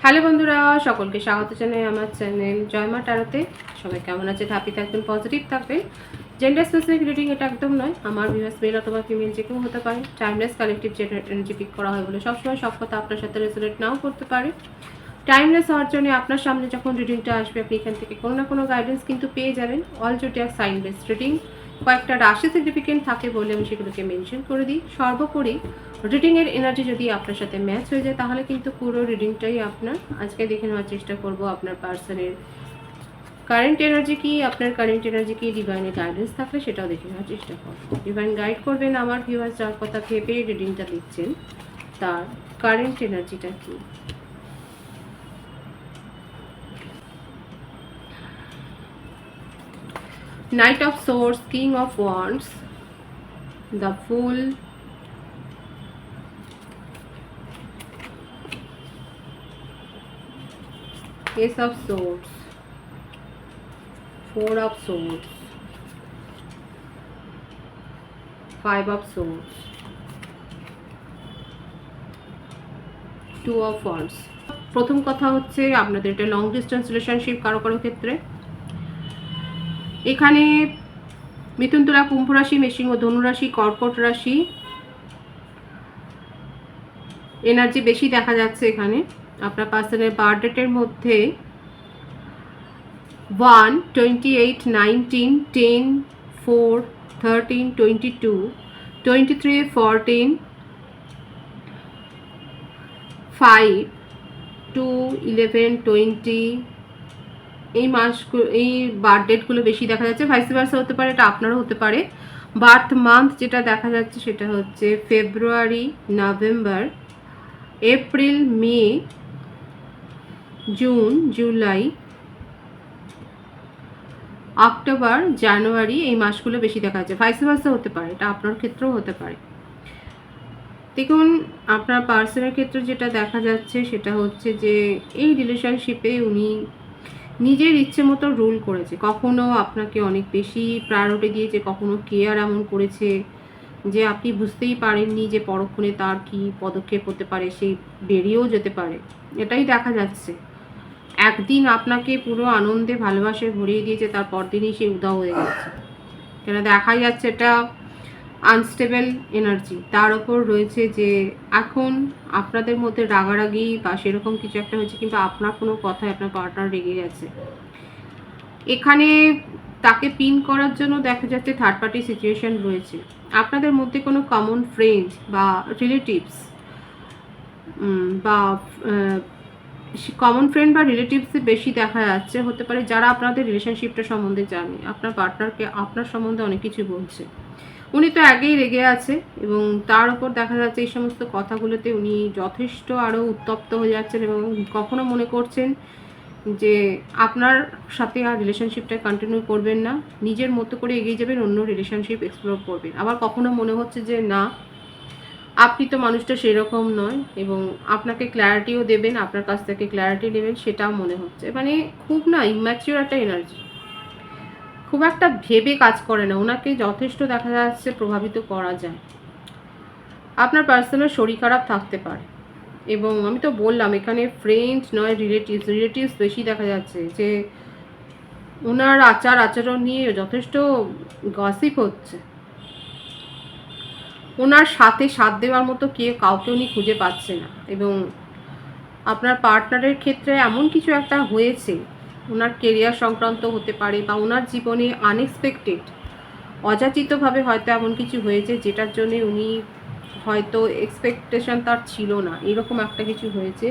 Hello বন্ধুরা, সকলকে স্বাগত জানাই আমার চ্যানেল জয়মা টারোতে। সবাই কেমন আছে? হ্যাপি থাকবেন, পজিটিভ থাকবেন। জেন্ডার স্পেসিফিক রিডিং এটা একদম নয়। আমার ভিউয়ার্স মেল অথবা ফিমেল যে কেউ হতে পারে। Timeless collective gender energy pick করা হয় বলে সবসময় সব কথা আপনার সাথে রেজোনেট নাও করতে পারে। টাইমলেস হওয়ার জন্য আপনার সামনে যখন রিডিংটা আসবে, আপনি এখান থেকে কোনো না কোনো গাইডেন্স কিন্তু পেয়ে যাবেন। All zodiac sign base reading, কয়েকটা রাশি সিগনিফিকেন্ট থাকে বলে আমি সেগুলোকে মেনশন করে দিই। সর্বোপরি রিডিংয়ের এনার্জি যদি আপনার সাথে ম্যাচ হয়ে যায় তাহলে কিন্তু পুরো রিডিংটাই আপনার। আজকে দেখে নেওয়ার চেষ্টা করব আপনার পার্সনের কারেন্ট এনার্জি কি, আপনার কারেন্ট এনার্জি কি, ডিভাইনের গাইডেন্স থাকলে সেটাও দেখে নেওয়ার চেষ্টা করব। ডিভাইন গাইড করবেন আমার ভিউয়ার্স যার কথা ভেবে রিডিংটা দিচ্ছেন, তার কারেন্ট এনার্জিটা কি। Knight of Swords, King of Wands, the Fool, Ace of Swords, Four of Swords, Five of Swords, Two of Wands। প্রথম কথা হচ্ছে আপনাদের এটা লং ডিস্টেন্স রিলেশনশিপ কারো কারো ক্ষেত্রে। এখানে মিথুন, তুলা, কুম্ভ রাশি, মেষিং ও ধনু রাশি, কর্কট রাশি এনার্জি বেশি দেখা যাচ্ছে এখানে। আপনার পার্সনের বার্থ ডেটের মধ্যে 1, 28, 19, 10, 4, 13, 22, 23, 14, 5, 2, 11, 20 এই মাসগুলো, এই বার্থ ডেটগুলো বেশি দেখা যাচ্ছে। ভাইস ভার্সা হতে পারে, এটা আপনারও হতে পারে। বার্থ মান্থ যেটা দেখা যাচ্ছে সেটা হচ্ছে ফেব্রুয়ারি, নভেম্বর, এপ্রিল, মে, জুন, জুলাই, অক্টোবর, জানুয়ারি এই মাসগুলো বেশি দেখা যাচ্ছে। ভাইস ভার্সা হতে পারে, এটা আপনার ক্ষেত্রেও হতে পারে। দেখুন, আপনার পার্সনের ক্ষেত্রে যেটা দেখা যাচ্ছে সেটা হচ্ছে যে এই রিলেশনশিপে উনি নিজের ইচ্ছে মতো রুল করেছে। কখনো আপনাকে অনেক বেশি প্রায়োরিটি দিয়েছে, কখনো কেয়ার এমন করেছে যে আপনি বুঝতেই পারেননি যে পরক্ষণে তার কি পদক্ষেপ হতে পারে, সে বেরিয়েও যেতে পারে। এটাই দেখা যাচ্ছে। একদিন আপনাকে পুরো আনন্দে ভালোবাসায় ভরিয়ে দিয়েছে, তারপর দিনই সে উধাও হয়ে গেছে। কেন দেখাই যাচ্ছে এটা আনস্টেবল এনার্জি। তার ওপর রয়েছে যে এখন আপনাদের মধ্যে রাগারাগি বা সেরকম কিছু একটা হয়েছে, কিন্তু আপনার কোনো কথায় আপনার পার্টনার রেগে গেছে। এখানে তাকে পিন করার জন্য দেখা যাচ্ছে থার্ড পার্টি সিচুয়েশন রয়েছে। আপনাদের মধ্যে কোনো কমন ফ্রেন্ড বা রিলেটিভস বা কমন ফ্রেন্ড বা রিলেটিভস বেশি দেখা যাচ্ছে, হতে পারে যারা আপনাদের রিলেশনশিপটা সম্বন্ধে জানে। আপনার পার্টনারকে আপনার সম্বন্ধে অনেক কিছু বলছে। উনি তো আগেই রেগে আছে এবং তার উপর দেখা যাচ্ছে এই সমস্ত কথাগুলোতে উনি যথেষ্ট আরও উত্তপ্ত হয়ে যাচ্ছেন এবং কখনো মনে করছেন যে আপনার সাথে আর রিলেশনশিপটা কন্টিনিউ করবেন না, নিজের মতো করে এগিয়ে যাবেন, অন্য রিলেশনশিপ এক্সপ্লোর করবেন। আবার কখনো মনে হচ্ছে যে না, আপনি তো মানুষটা সেরকম নয় এবং আপনাকে ক্ল্যারিটিও দেবেন, আপনার কাছ থেকে ক্ল্যারিটি নেবেন, সেটাও মনে হচ্ছে। মানে খুব না ইম্যাচিওর একটা এনার্জি, খুব একটা ভেবে কাজ করে না। ওনাকে যথেষ্ট দেখা যাচ্ছে প্রভাবিত করা যায়। আপনার পার্সোনাল শরীর খারাপ থাকতে পারে এবং আমি তো বললাম এখানে ফ্রেন্ড নয়, রিলেটিভস বেশি দেখা যাচ্ছে যে ওনার আচার আচরণ নিয়ে যথেষ্ট গসিপ হচ্ছে। ওনার সাথে সাথ দেওয়ার মতো কাউকে উনি খুঁজে পাচ্ছে না এবং আপনার পার্টনারের ক্ষেত্রে এমন কিছু একটা হয়েছে, ওনার কেরিয়ার সংক্রান্ত হতে পারে বা ওনার জীবনে আনএক্সপেক্টেড অযাচিতভাবে হয়তো এমন কিছু হয়েছে যেটার জন্যে উনি হয়তো এক্সপেকটেশন তার ছিল না, এরকম একটা কিছু হয়েছে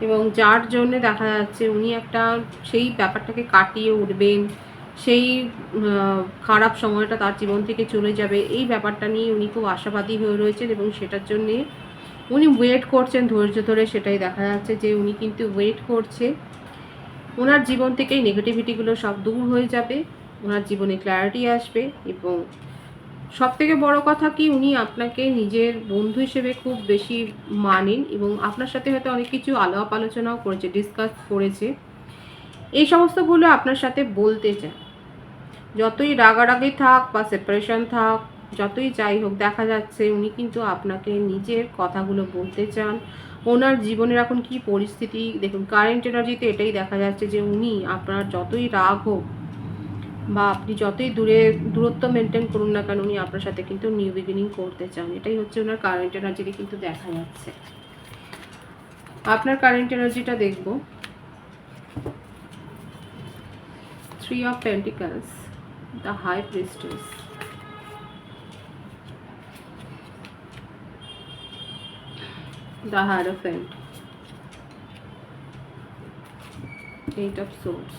এবং যার জন্যে দেখা যাচ্ছে উনি একটা সেই ব্যাপারটাকে কাটিয়ে উঠবেন, সেই খারাপ সময়টা তার জীবন থেকে চলে যাবে, এই ব্যাপারটা নিয়ে উনি খুব আশাবাদী হয়ে রয়েছেন এবং সেটার জন্যে উনি ওয়েট করছেন ধৈর্য ধরে। সেটাই দেখা যাচ্ছে যে উনি কিন্তু ওয়েট করছে। ওনার জীবন থেকে এই নেগেটিভিটিগুলো সব দূর হয়ে যাবে, ওনার জীবনে ক্ল্যারিটি আসবে এবং সবথেকে বড় কথা কি, উনি আপনাকে নিজের বন্ধু হিসেবে খুব বেশি মানেন এবং আপনার সাথে হয়তো অনেক কিছু আলাপ আলোচনাও করেছে, ডিসকাস করেছে। এই সমস্তগুলো আপনার সাথে বলতে চায়। যতই রাগারাগি থাক বা সেপারেশন থাক, যতই যাই হোক, দেখা যাচ্ছে উনি কিন্তু আপনাকে নিজের কথাগুলো বলতে চান, ওনার জীবনের এখন কি পরিস্থিতি দেখুন, কারেন্ট এনার্জিতে এটাই দেখা যাচ্ছে যে উনি আপনার যতই রাগ হোক বা আপনি যতই দূরত্ব মেনটেন করুন না কেন, উনি আপনার সাথে কিন্তু নিউ বিগিনিং করতে চান। এটাই হচ্ছে ওনার কারেন্ট এনার্জিতে কিন্তু দেখা যাচ্ছে। আপনার কারেন্ট এনার্জিটা দেখব। 3 of Pentacles, the High Priestess, the Hierophant, 8 of Swords।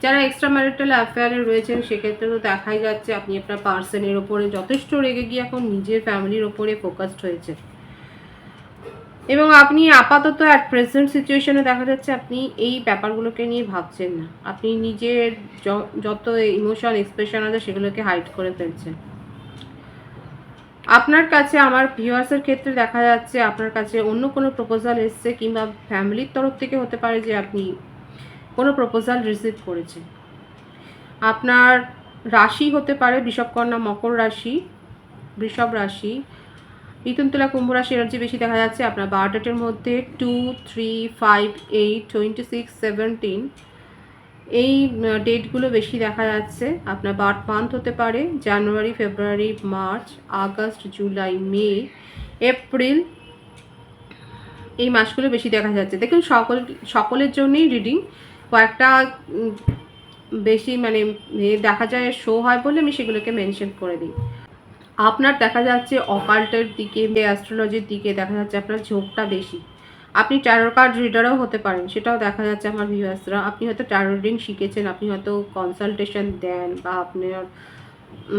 যারা এক্সট্রা ম্যারিটাল অ্যাফেয়ারে রয়েছেন সেক্ষেত্রে তো দেখাই যাচ্ছে আপনি আপনার পার্সনের ওপরে যথেষ্ট রেগে গিয়ে এখন নিজের ফ্যামিলির ওপরে ফোকাসড হয়েছে, এবং আপনি আপাতত অ্যাট প্রেজেন্ট সিচুয়েশনে দেখা যাচ্ছে আপনি এই ব্যাপারগুলোকে নিয়ে ভাবছেন না। আপনি নিজের যত ইমোশন এক্সপ্রেশন আছে সেগুলোকে হাইড করে ফেলছেন। আপনার কাছে আমার ভিউয়ার্সের ক্ষেত্রে দেখা যাচ্ছে আপনার কাছে অন্য কোনো প্রপোজাল এসছে, কিংবা ফ্যামিলির তরফ থেকে হতে পারে যে আপনি কোনো প্রপোজাল রিসিভ করেছেন। আপনার রাশি হতে পারে বৃষভকন্যা, মকর রাশি, বৃষভ রাশি, মিথুন, তুলা, কুম্ভ রাশি এনার্জি বেশি দেখা যাচ্ছে। আপনার বার্থ ডেটের মধ্যে 2, 3, 5, 8, 26, 17 এই ডেটগুলো বেশি দেখা যাচ্ছে। আপনার বার্থ মান্থ হতে পারে জানুয়ারি, ফেব্রুয়ারি, মার্চ, আগস্ট, জুলাই, মে, এপ্রিল, এই মাসগুলো বেশি দেখা যাচ্ছে। দেখুন সকলের জন্যই রিডিং কয়েকটা বেশি মানে দেখা যায় শো হয় বলে আমি সেগুলোকে মেনশন করে দিই। আপনার দেখা যাচ্ছে অকাল্টের দিকে, অ্যাস্ট্রোলজির দিকে দেখা যাচ্ছে আপনার ঝোঁকটা বেশি। আপনি ট্যারো কার্ড রিডারও হতে পারেন, সেটাও দেখা যাচ্ছে আমার ভিউয়ার্সরা। আপনি হয়তো ট্যারো রিডিং শিখেছেন, আপনি হয়তো কনসালটেশন দেন, বা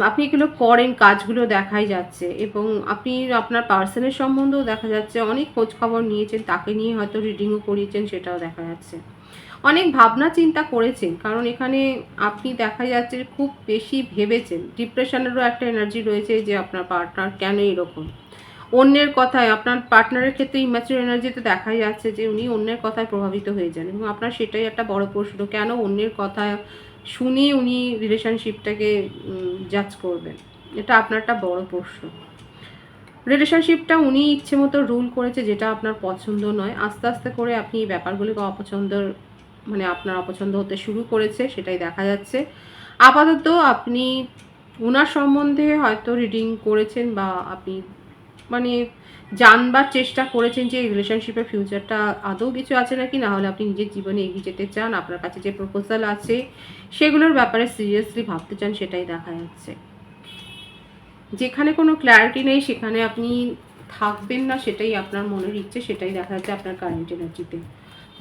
আপনি এগুলো করেন, কাজগুলো দেখাই যাচ্ছে। এবং আপনি আপনার পার্সনের সম্বন্ধেও দেখা যাচ্ছে অনেক খোঁজখবর নিয়েছেন, তাকে নিয়ে হয়তো রিডিংও করিয়েছেন, সেটাও দেখা যাচ্ছে। অনেক ভাবনা চিন্তা করেছেন, কারণ এখানে আপনি দেখা যাচ্ছে খুব বেশি ভেবেছেন। ডিপ্রেশনেরও একটা এনার্জি রয়েছে যে আপনার পার্টনার কেন এরকম, অন্যের কথায়, আপনার পার্টনারের ক্ষেত্রে ইম্যাচিউর এনার্জিতে দেখা যাচ্ছে যে উনি অন্যের কথায় প্রভাবিত হয়ে যান, এবং আপনার সেটাই একটা বড় প্রশ্ন, কেন অন্যের কথা শুনে উনি রিলেশনশিপটাকে জাজ করবেন। এটা আপনার একটা বড় প্রশ্ন। রিলেশনশিপটা উনি ইচ্ছে মতো রুল করেছে, যেটা আপনার পছন্দ নয়। আস্তে আস্তে করে আপনি এই ব্যাপারগুলিকে আপনার অপছন্দ হতে শুরু করেছে, সেটাই দেখা যাচ্ছে। আপাতত আপনি ওনার সম্বন্ধে হয়তো রিডিং করেছেন, বা আপনি জানবার চেষ্টা করেছেন যে এই রিলেশনশিপের ফিউচারটা আদৌ কিছু আছে নাকি, না হলে আপনি নিজের জীবনে এগিয়ে যেতে চান, আপনার কাছে যে প্রপোজাল আছে সেগুলোর ব্যাপারে সিরিয়াসলি ভাবতে চান, সেটাই দেখা যাচ্ছে। যেখানে কোনো ক্ল্যারিটি নেই সেখানে আপনি থাকবেন না, সেটাই আপনার মনের ইচ্ছে, সেটাই দেখা যাচ্ছে আপনার কারেন্ট এনার্জিতে।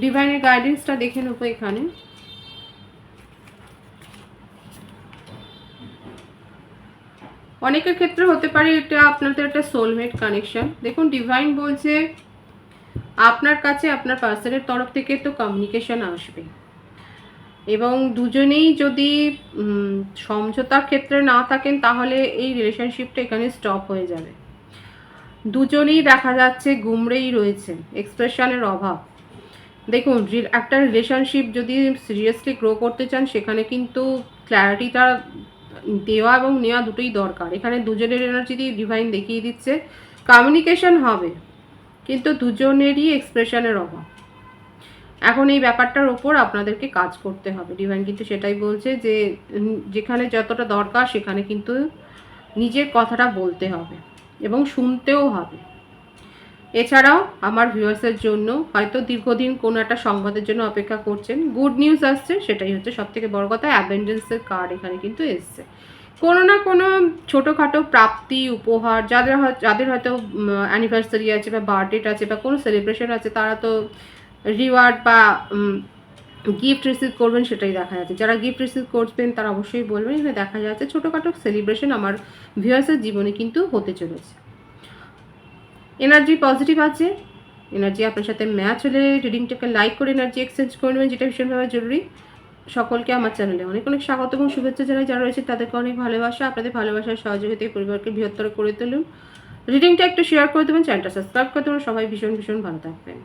ডিভাইনের গাইডেন্সটা দেখে নেবো এখানে। অনেকের ক্ষেত্রে হতে পারে এটা আপনাদের একটা সোলমেট কানেকশন। দেখুন, ডিভাইন বলছে আপনার কাছে আপনার পার্সনের তরফ থেকে তো কমিউনিকেশন আসবে, এবং দুজনেই যদি সমঝোতার ক্ষেত্রে না থাকেন তাহলে এই রিলেশনশিপটা এখানে স্টপ হয়ে যাবে। দুজনেই দেখা যাচ্ছে গুমড়েই রয়েছে, এক্সপ্রেশনের অভাব। দেখুন, একটা রিলেশনশিপ যদি সিরিয়াসলি গ্রো করতে চান সেখানে কিন্তু ক্ল্যারিটিটা দেওয়া এবং নেওয়া দুটোই দরকার। এখানে দুজনের এনার্জি দিয়ে ডিভাইন দেখিয়ে দিচ্ছে কমিউনিকেশন হবে, কিন্তু দুজনেরই এক্সপ্রেশনের অভাব। এখন এই ব্যাপারটার ওপর আপনাদেরকে কাজ করতে হবে। ডিভাইন কিন্তু সেটাই বলছে যে যেখানে যতটা দরকার সেখানে কিন্তু নিজের কথাটা বলতে হবে এবং শুনতেও হবে। এছাড়াও আমার ভিউয়ার্সের জন্য হয়তো দীর্ঘদিন কোনো একটা সংবাদের জন্য অপেক্ষা করছেন, গুড নিউজ আসছে, সেটাই হচ্ছে সবথেকে বড় কথা। অ্যাবেন্ডেন্সের কার্ড এখানে কিন্তু এসছে। কোনো না কোনো ছোটোখাটো প্রাপ্তি, উপহার, যাদের হয়তো অ্যানিভার্সারি আছে বা বার্থডেট আছে বা কোনো সেলিব্রেশন আছে, তারা তো রিওয়ার্ড বা গিফট রিসিভ করবেন, সেটাই দেখা যাচ্ছে। যারা গিফট রিসিভ করবেন তারা অবশ্যই বলবেন। এখানে দেখা যাচ্ছে ছোটোখাটো সেলিব্রেশন আমার ভিউয়ার্সের জীবনে কিন্তু হতে চলেছে। এনার্জি পজিটিভ আছে, এনার্জি আপনার সাথে ম্যাচ হলে রিডিংটাকে লাইক করে এনার্জি এক্সচেঞ্জ করে নেবেন, যেটা ভীষণভাবে জরুরি। সকলকে আমার চ্যানেলে অনেক অনেক স্বাগত এবং শুভেচ্ছা জানাই। যারা রয়েছে তাদেরকে অনেক ভালোবাসা। আপনাদের ভালোবাসার সহযোগিতায় পরিবারকে বৃহত্তর করে তুলুন। রিডিংটা একটু শেয়ার করে দেবেন, চ্যানেলটা সাবস্ক্রাইব করে দেবেন। সবাই ভীষণ ভীষণ ভালো থাকবেন।